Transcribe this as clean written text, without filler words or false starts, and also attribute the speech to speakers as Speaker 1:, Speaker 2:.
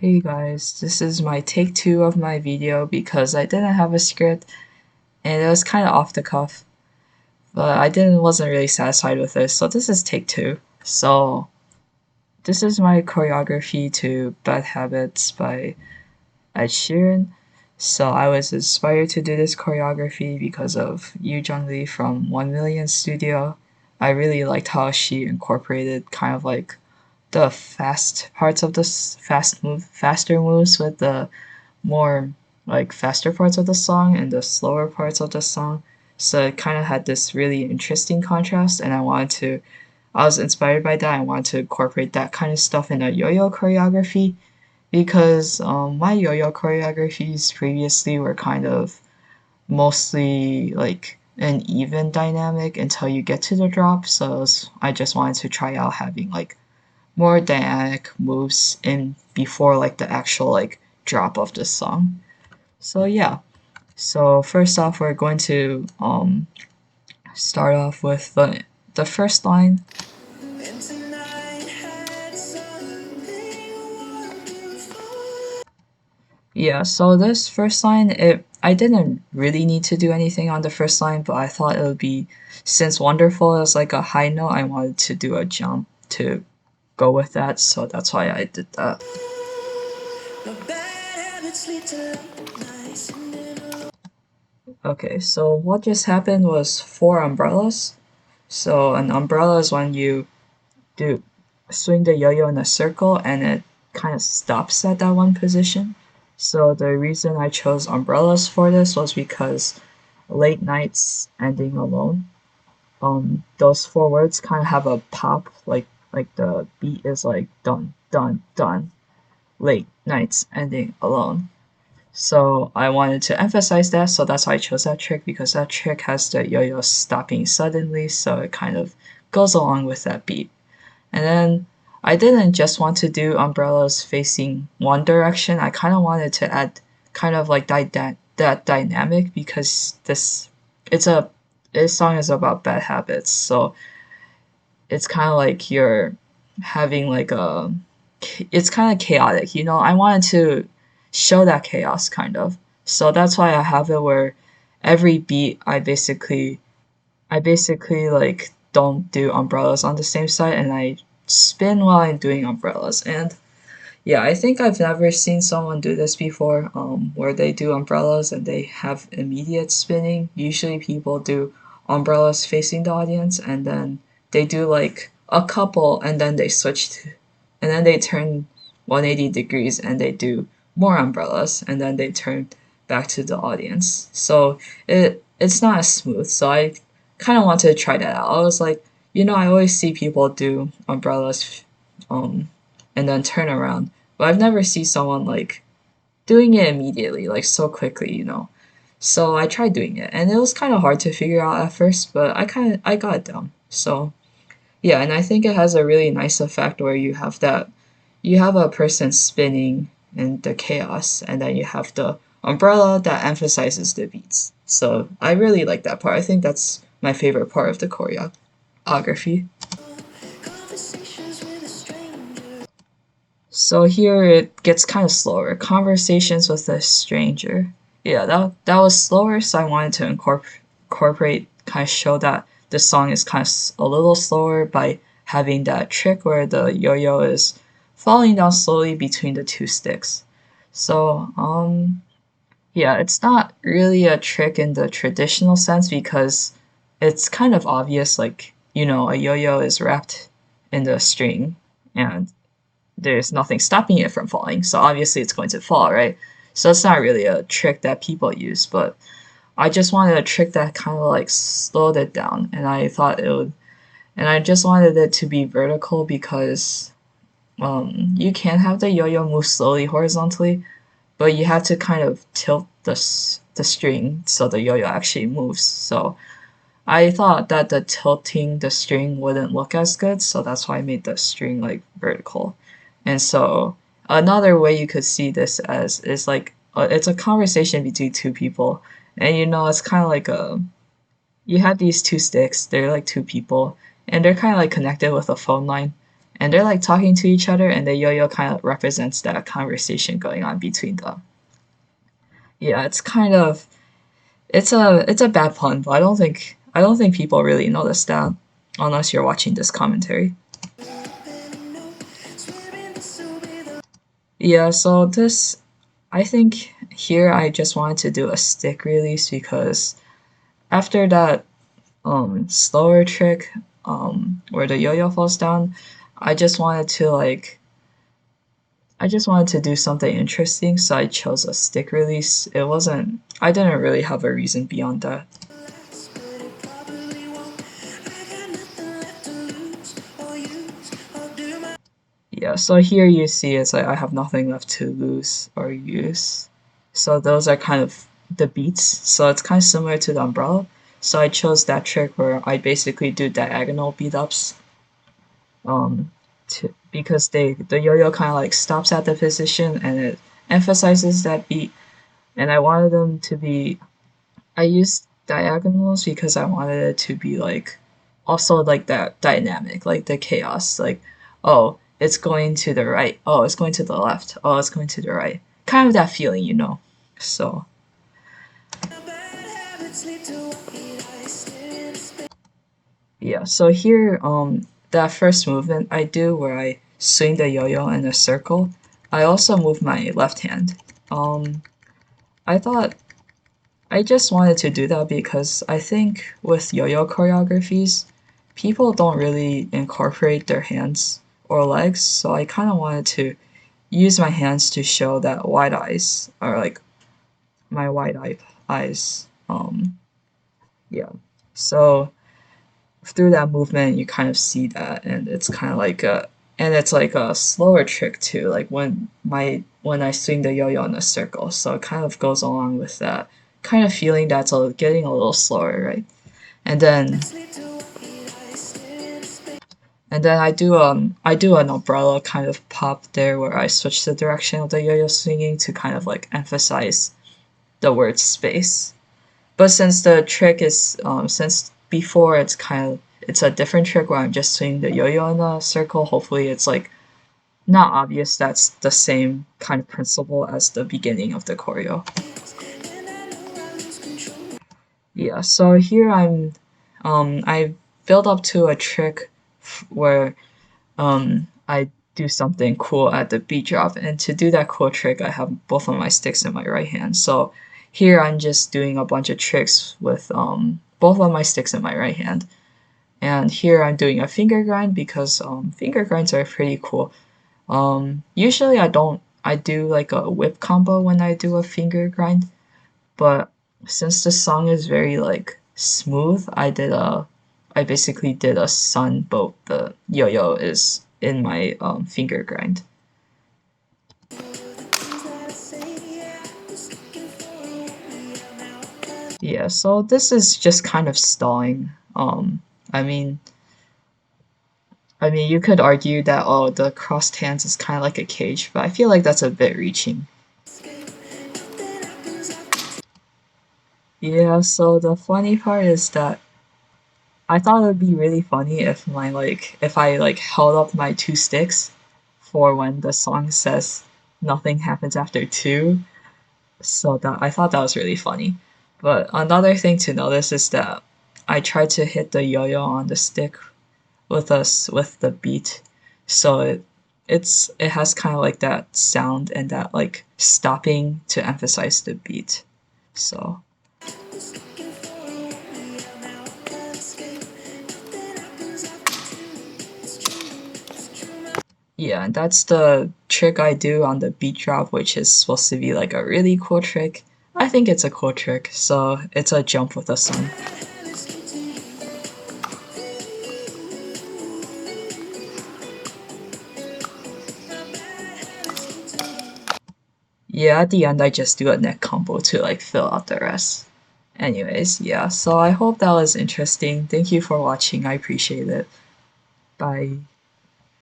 Speaker 1: Hey guys, this is my take two of my video because I didn't have a script and it was kind of off the cuff, but I didn't wasn't really satisfied with this, so this is take two. So this is my choreography to Bad Habits by Ed Sheeran. So I was inspired to do this choreography because of Yoojung from 1 Million Studio. I really liked how she incorporated kind of like the fast parts of this faster moves with the more like faster parts of the song and the slower parts of the song. So it kind of had this really interesting contrast, and I was inspired by that. I wanted to incorporate that kind of stuff in a yo-yo choreography because my yo-yo choreographies previously were kind of mostly like an even dynamic until you get to the drop. I just wanted to try out having like more dynamic moves in before like the actual like drop of the song. So yeah. So first off we're going to start off with the first line. Yeah, so this first line it I didn't really need to do anything on the first line, but I thought it would be since wonderful is like a high note, I wanted to do a jump to go with that, so that's why I did that. Okay, so what just happened was four umbrellas. So an umbrella is when you do swing the yo-yo in a circle and it kind of stops at that one position. So the reason I chose umbrellas for this was because late nights ending alone. Those four words kind of have a pop, like the beat is like dun dun dun. Late nights ending alone. So I wanted to emphasize that, so that's why I chose that trick because that trick has the yo-yo stopping suddenly, so it kind of goes along with that beat. And then I didn't just want to do umbrellas facing one direction. I kind of wanted to add kind of like that dynamic because this song is about bad habits. So it's kind of like you're having like a it's kind of chaotic, you know. I wanted to show that chaos kind of. So that's why I have it where every beat I basically like don't do umbrellas on the same side and I spin while I'm doing umbrellas. And yeah, I think I've never seen someone do this before, where they do umbrellas and they have immediate spinning. Usually people do umbrellas facing the audience and then they do like a couple and then they and then they turn 180 degrees and they do more umbrellas and then they turn back to the audience. So it's not as smooth. So I kind of wanted to try that out. I was like, I always see people do umbrellas um and then turn around. But I've never seen someone like doing it immediately, like so quickly, you know. So I tried doing it, and it was kind of hard to figure out at first, but I got it down. So yeah, and I think it has a really nice effect where you have a person spinning in the chaos, and then you have the umbrella that emphasizes the beats. So I really like that part. I think that's my favorite part of the choreography. So here it gets kind of slower. Conversations with a stranger. Yeah, that was slower, so I wanted to incorporate, kind of show that the song is kind of a little slower by having that trick where the yo-yo is falling down slowly between the two sticks. So, yeah, it's not really a trick in the traditional sense because it's kind of obvious, like, a yo-yo is wrapped in the string and there's nothing stopping it from falling. So obviously it's going to fall, right? So it's not really a trick that people use, but I just wanted a trick that kind of like slowed it down. And I just wanted it to be vertical because you can have the yo-yo move slowly horizontally, but you have to kind of tilt the string so the yo-yo actually moves. So I thought that the tilting the string wouldn't look as good, so that's why I made the string like vertical. And so another way you could see this as is like it's a conversation between two people, and it's kind of like you have these two sticks. They're like two people, and they're kind of like connected with a phone line. and they're like talking to each other, and the yo-yo kind of represents that conversation going on between them. Yeah, it's kind of it's a bad pun, but I don't think people really notice that unless you're watching this commentary. Yeah, so this I think here I just wanted to do a stick release because after that slower trick where the yo-yo falls down, I just wanted to do something interesting, so I chose a stick release. I didn't really have a reason beyond that. Yeah, so here you see it's like I have nothing left to lose or use. So those are kind of the beats. So it's kind of similar to the umbrella. So I chose that trick where I basically do diagonal beat ups. Because the yo-yo kind of like stops at the position and it emphasizes that beat. And I wanted them to be. I used diagonals because I wanted it to be like also like that dynamic, like the chaos, like oh, it's going to the right, oh, it's going to the left, oh, it's going to the right. Kind of that feeling, you know. So yeah, so here that first movement I do where I swing the yo-yo in a circle, I also move my left hand. Um I thought I just wanted to do that because I think with yo-yo choreographies, people don't really incorporate their hands or legs, so I kind of wanted to use my hands to show that wide eyes are like my wide eye eyes. Yeah. So through that movement, you kind of see that, and it's kind of like a slower trick too. Like when I swing the yo-yo in a circle, so it kind of goes along with that kind of feeling that's getting a little slower, right? And then I do an umbrella kind of pop there where I switch the direction of the yo-yo swinging to kind of like emphasize the word space. But since the trick is since before it's a different trick where I'm just swinging the yo-yo in a circle. Hopefully, it's like not obvious that's the same kind of principle as the beginning of the choreo. Yeah. So here I build up to a trick where I do something cool at the beat drop, and to do that cool trick, I have both of my sticks in my right hand. So here I'm just doing a bunch of tricks with both of my sticks in my right hand. And here I'm doing a finger grind because finger grinds are pretty cool. Usually I do like a whip combo when I do a finger grind, but since the song is very like smooth, I basically did a sun, but the yo-yo is in my finger grind. Yeah, so this is just kind of stalling. I mean, you could argue that oh, the crossed hands is kind of like a cage, but I feel like that's a bit reaching. Yeah, so the funny part is that I thought it would be really funny if I like held up my two sticks for when the song says nothing happens after two. So that I thought that was really funny. But another thing to notice is that I tried to hit the yo-yo on the stick with the beat. So it has kind of like that sound and that like stopping to emphasize the beat. So yeah, and that's the trick I do on the beat drop, which is supposed to be like a really cool trick. I think it's a cool trick, so it's a jump with a sun. Yeah, at the end I just do a neck combo to like fill out the rest. Anyways, yeah, so I hope that was interesting. Thank you for watching. I appreciate it. Bye.